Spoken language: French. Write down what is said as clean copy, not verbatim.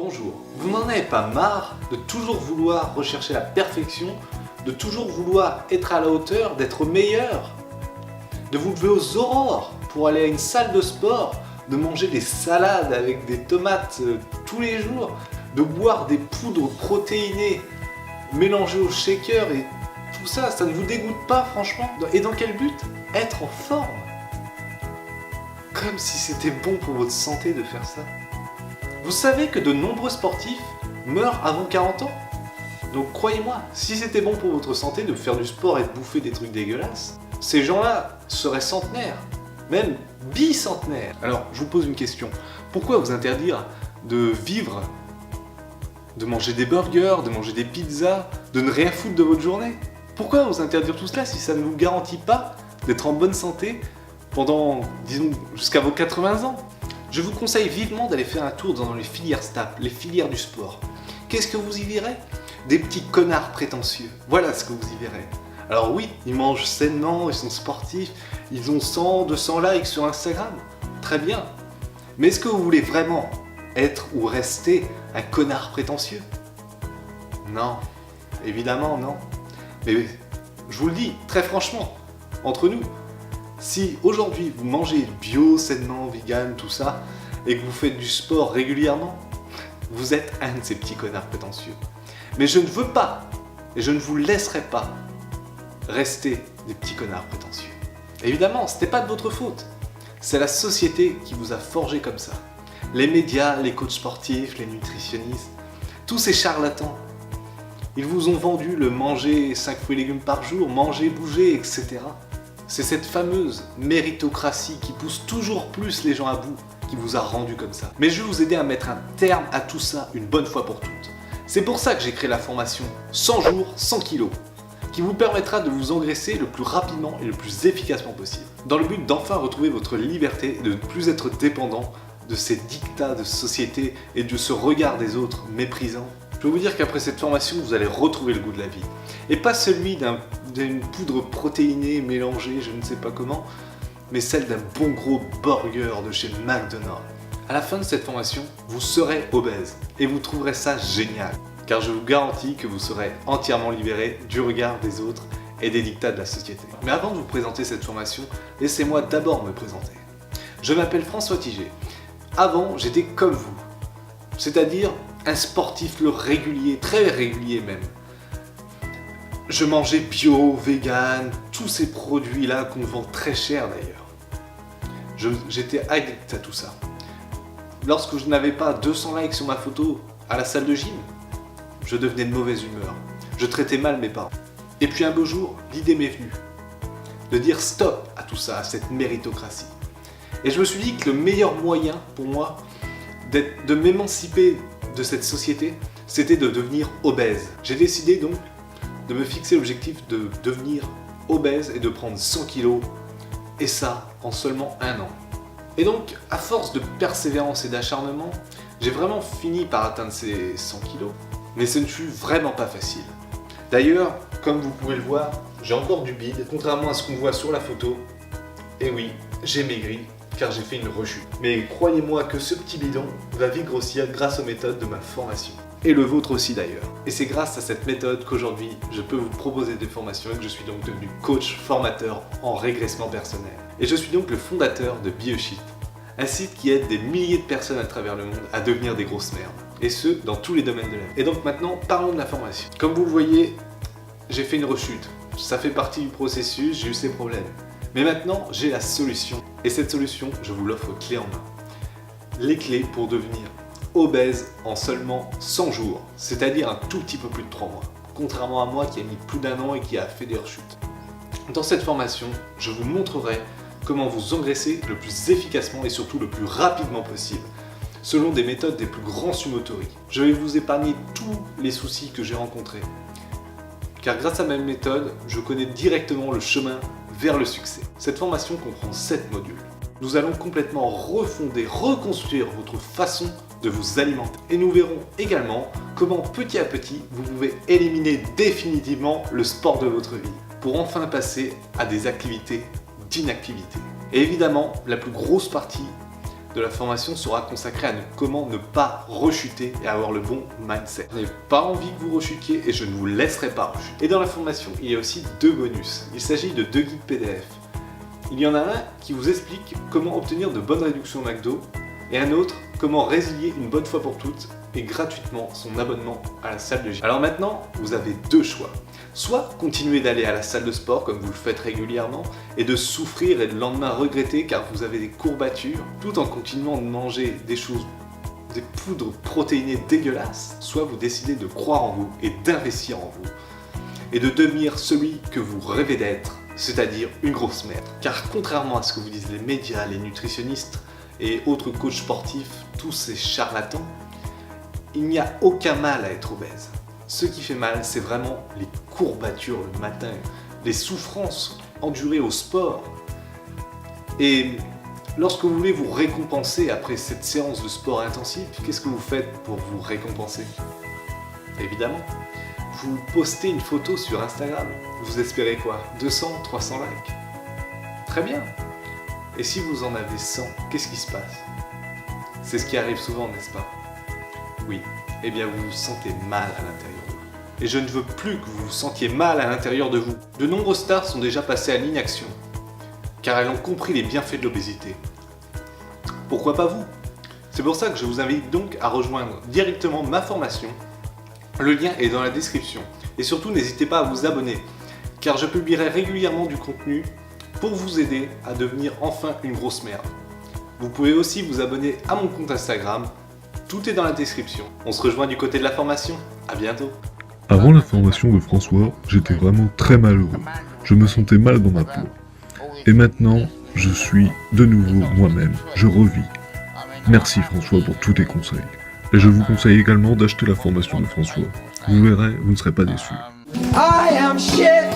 Bonjour. Vous n'en avez pas marre de toujours vouloir rechercher la perfection, de toujours vouloir être à la hauteur, d'être meilleur, de vous lever aux aurores pour aller à une salle de sport, de manger des salades avec des tomates tous les jours, de boire des poudres protéinées mélangées au shaker et tout ça, ça ne vous dégoûte pas franchement? Et dans quel but? Être en forme. Comme si c'était bon pour votre santé de faire ça. Vous savez que de nombreux sportifs meurent avant 40 ans? Donc croyez-moi, si c'était bon pour votre santé de faire du sport et de bouffer des trucs dégueulasses, ces gens-là seraient centenaires, même bicentenaires. Alors je vous pose une question, pourquoi vous interdire de vivre, de manger des burgers, de manger des pizzas, de ne rien foutre de votre journée? Pourquoi vous interdire tout cela si ça ne vous garantit pas d'être en bonne santé pendant, disons, jusqu'à vos 80 ans? Je vous conseille vivement d'aller faire un tour dans les filières STAPS, les filières du sport. Qu'est-ce que vous y verrez? Des petits connards prétentieux. Voilà ce que vous y verrez. Alors oui, ils mangent sainement, ils sont sportifs, ils ont 100, 200 likes sur Instagram. Très bien. Mais est-ce que vous voulez vraiment être ou rester un connard prétentieux? Non. Évidemment non. Mais je vous le dis, très franchement, entre nous, si aujourd'hui vous mangez bio, sainement, vegan, tout ça, et que vous faites du sport régulièrement, vous êtes un de ces petits connards prétentieux. Mais je ne veux pas, et je ne vous laisserai pas rester des petits connards prétentieux. Évidemment, ce n'est pas de votre faute. C'est la société qui vous a forgé comme ça. Les médias, les coachs sportifs, les nutritionnistes, tous ces charlatans. Ils vous ont vendu le manger 5 fruits et légumes par jour, manger, bouger, etc. C'est cette fameuse méritocratie qui pousse toujours plus les gens à bout qui vous a rendu comme ça. Mais je vais vous aider à mettre un terme à tout ça une bonne fois pour toutes. C'est pour ça que j'ai créé la formation 100 jours, 100 kilos, qui vous permettra de vous engraisser le plus rapidement et le plus efficacement possible, dans le but d'enfin retrouver votre liberté et de ne plus être dépendant de ces dictats de société et de ce regard des autres méprisant. Je peux vous dire qu'après cette formation, vous allez retrouver le goût de la vie. Et pas celui d'une poudre protéinée mélangée, je ne sais pas comment, mais celle d'un bon gros burger de chez McDonald's. À la fin de cette formation, vous serez obèse et vous trouverez ça génial, car je vous garantis que vous serez entièrement libéré du regard des autres et des dictats de la société. Mais avant de vous présenter cette formation, laissez-moi d'abord me présenter. Je m'appelle François Tiget. Avant, j'étais comme vous, c'est-à-dire un sportif régulier, très régulier même. Je mangeais bio, vegan, tous ces produits-là qu'on vend très cher d'ailleurs. J'étais addict à tout ça. Lorsque je n'avais pas 200 likes sur ma photo à la salle de gym, je devenais de mauvaise humeur. Je traitais mal mes parents. Et puis un beau jour, l'idée m'est venue de dire stop à tout ça, à cette méritocratie. Et je me suis dit que le meilleur moyen pour moi de m'émanciper de cette société, c'était de devenir obèse. J'ai décidé donc de me fixer l'objectif de devenir obèse et de prendre 100 kilos, et ça en seulement 1 an. Et donc, à force de persévérance et d'acharnement, j'ai vraiment fini par atteindre ces 100 kilos, mais ce ne fut vraiment pas facile. D'ailleurs, comme vous pouvez le voir, j'ai encore du bide, contrairement à ce qu'on voit sur la photo. Et oui, j'ai maigri, car j'ai fait une rechute. Mais croyez-moi que ce petit bidon va vite grossir grâce aux méthodes de ma formation. Et le vôtre aussi d'ailleurs. Et c'est grâce à cette méthode qu'aujourd'hui, je peux vous proposer des formations et que je suis donc devenu coach formateur en régressement personnel. Et je suis donc le fondateur de BioShift, un site qui aide des milliers de personnes à travers le monde à devenir des grosses merdes. Et ce, dans tous les domaines de la vie. Et donc maintenant, parlons de la formation. Comme vous le voyez, j'ai fait une rechute. Ça fait partie du processus, j'ai eu ces problèmes. Mais maintenant, j'ai la solution. Et cette solution, je vous l'offre clé en main. Les clés pour devenir obèse en seulement 100 jours, c'est-à-dire un tout petit peu plus de 3 mois. Contrairement à moi qui a mis plus d'1 an et qui a fait des rechutes. Dans cette formation, je vous montrerai comment vous engraisser le plus efficacement et surtout le plus rapidement possible, selon des méthodes des plus grands sumotori. Je vais vous épargner tous les soucis que j'ai rencontrés. Car grâce à ma méthode, je connais directement le chemin vers le succès. Cette formation comprend 7 modules. Nous allons complètement refonder, reconstruire votre façon de vous alimenter. Et nous verrons également comment petit à petit, vous pouvez éliminer définitivement le sport de votre vie pour enfin passer à des activités d'inactivité. Et évidemment, la plus grosse partie de la formation sera consacrée à comment ne pas rechuter et avoir le bon mindset. Je n'ai pas envie que vous rechutiez et je ne vous laisserai pas rechuter. Et dans la formation, il y a aussi 2 bonus. Il s'agit de 2 guides PDF. Il y en a un qui vous explique comment obtenir de bonnes réductions McDo et un autre comment résilier une bonne fois pour toutes et gratuitement son abonnement à la salle de gym. Alors maintenant, vous avez 2 choix. Soit continuer d'aller à la salle de sport comme vous le faites régulièrement et de souffrir et le lendemain regretter car vous avez des courbatures tout en continuant de manger des choses, des poudres protéinées dégueulasses. Soit vous décidez de croire en vous et d'investir en vous et de devenir celui que vous rêvez d'être, c'est-à-dire une grosse merde. Car contrairement à ce que vous disent les médias, les nutritionnistes et autres coachs sportifs, tous ces charlatans, il n'y a aucun mal à être obèse. Ce qui fait mal, c'est vraiment les courbatures le matin, les souffrances endurées au sport. Et lorsque vous voulez vous récompenser après cette séance de sport intensif, qu'est-ce que vous faites pour vous récompenser? Évidemment, vous postez une photo sur Instagram. Vous espérez quoi? 200, 300 likes? Très bien. Et si vous en avez 100, qu'est-ce qui se passe? C'est ce qui arrive souvent, n'est-ce pas? Oui, eh bien vous vous sentez mal à l'intérieur de vous. Et je ne veux plus que vous vous sentiez mal à l'intérieur de vous. De nombreuses stars sont déjà passées à l'inaction, car elles ont compris les bienfaits de l'obésité. Pourquoi pas vous? C'est pour ça que je vous invite donc à rejoindre directement ma formation. Le lien est dans la description. Et surtout, n'hésitez pas à vous abonner, car je publierai régulièrement du contenu pour vous aider à devenir enfin une grosse merde. Vous pouvez aussi vous abonner à mon compte Instagram. Tout est dans la description. On se rejoint du côté de la formation. À bientôt. Avant la formation de François, j'étais vraiment très malheureux. Je me sentais mal dans ma peau. Et maintenant, je suis de nouveau moi-même. Je revis. Merci François pour tous tes conseils. Et je vous conseille également d'acheter la formation de François. Vous verrez, vous ne serez pas déçus. I am shit.